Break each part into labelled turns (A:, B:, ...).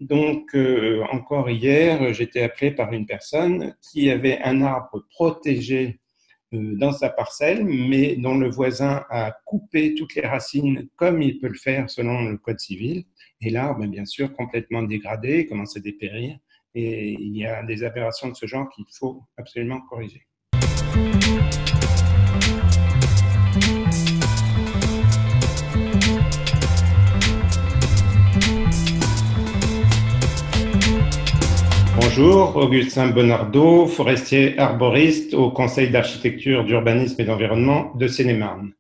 A: Donc, encore hier, j'étais appelé par une personne qui avait un arbre protégé dans sa parcelle, mais dont le voisin a coupé toutes les racines comme il peut le faire selon le Code civil. Et l'arbre est bien sûr complètement dégradé, commence à dépérir. Et il y a des aberrations de ce genre qu'il faut absolument corriger. Bonjour, Augustin Bonardo, forestier arboriste au Conseil d'architecture, d'urbanisme et d'environnement de Seine-et-Marne.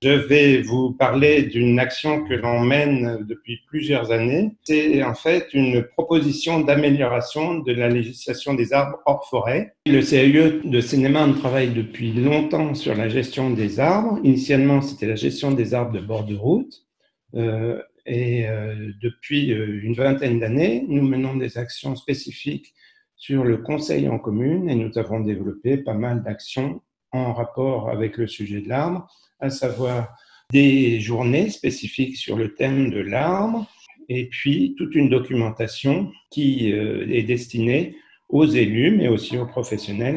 A: Je vais vous parler d'une action que l'on mène depuis plusieurs années. C'est en fait une proposition d'amélioration de la législation des arbres hors forêt. Le CAUE de Seine-et-Marne travaille depuis longtemps sur la gestion des arbres. Initialement, c'était la gestion des arbres de bord de route. Depuis une vingtaine d'années, nous menons des actions spécifiques sur le conseil en commune et nous avons développé pas mal d'actions en rapport avec le sujet de l'arbre, à savoir des journées spécifiques sur le thème de l'arbre et puis toute une documentation qui est destinée aux élus mais aussi aux professionnels.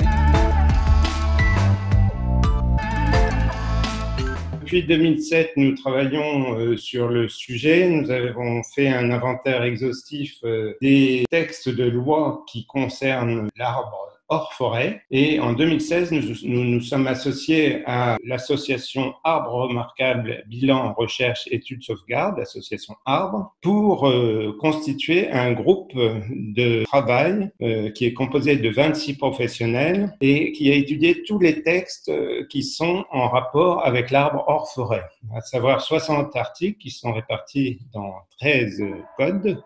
A: Depuis 2007, nous travaillons sur le sujet. Nous avons fait un inventaire exhaustif des textes de loi qui concernent l'arbre hors forêt. Et en 2016, nous sommes associés à l'association Arbre Remarquable, Bilan, Recherche, Études, Sauvegarde, l'association Arbre, pour constituer un groupe de travail qui est composé de 26 professionnels et qui a étudié tous les textes qui sont en rapport avec l'arbre hors forêt, à savoir 60 articles qui sont répartis dans 13 codes.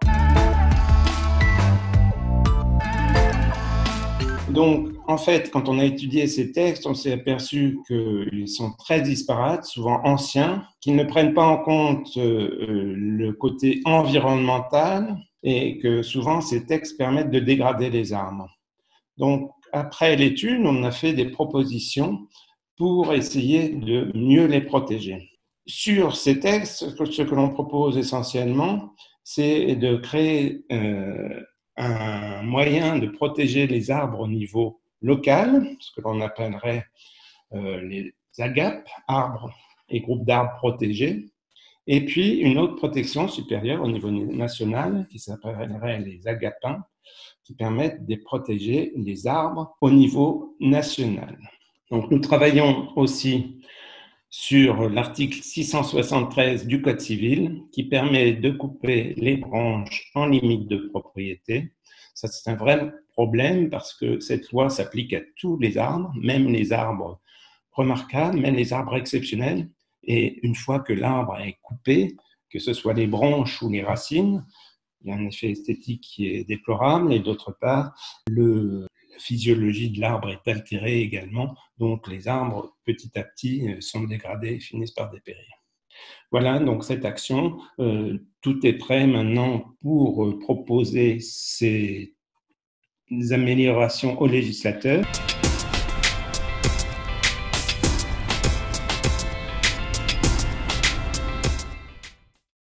A: Donc, en fait, quand on a étudié ces textes, on s'est aperçu qu'ils sont très disparates, souvent anciens, qu'ils ne prennent pas en compte le côté environnemental et que souvent ces textes permettent de dégrader les arbres. Donc, après l'étude, on a fait des propositions pour essayer de mieux les protéger. Sur ces textes, ce que l'on propose essentiellement, c'est de créer un moyen de protéger les arbres au niveau local, ce que l'on appellerait les AGAP, arbres et groupes d'arbres protégés, et puis une autre protection supérieure au niveau national qui s'appellerait les agapins, qui permettent de protéger les arbres au niveau national. Donc nous travaillons aussi sur l'article 673 du Code civil qui permet de couper les branches en limite de propriété. Ça, c'est un vrai problème parce que cette loi s'applique à tous les arbres, même les arbres remarquables, même les arbres exceptionnels. Et une fois que l'arbre est coupé, que ce soit les branches ou les racines, il y a un effet esthétique qui est déplorable et d'autre part, la physiologie de l'arbre est altérée également, donc les arbres petit à petit sont dégradés et finissent par dépérir. Voilà donc cette action, tout est prêt maintenant pour proposer ces améliorations aux législateurs.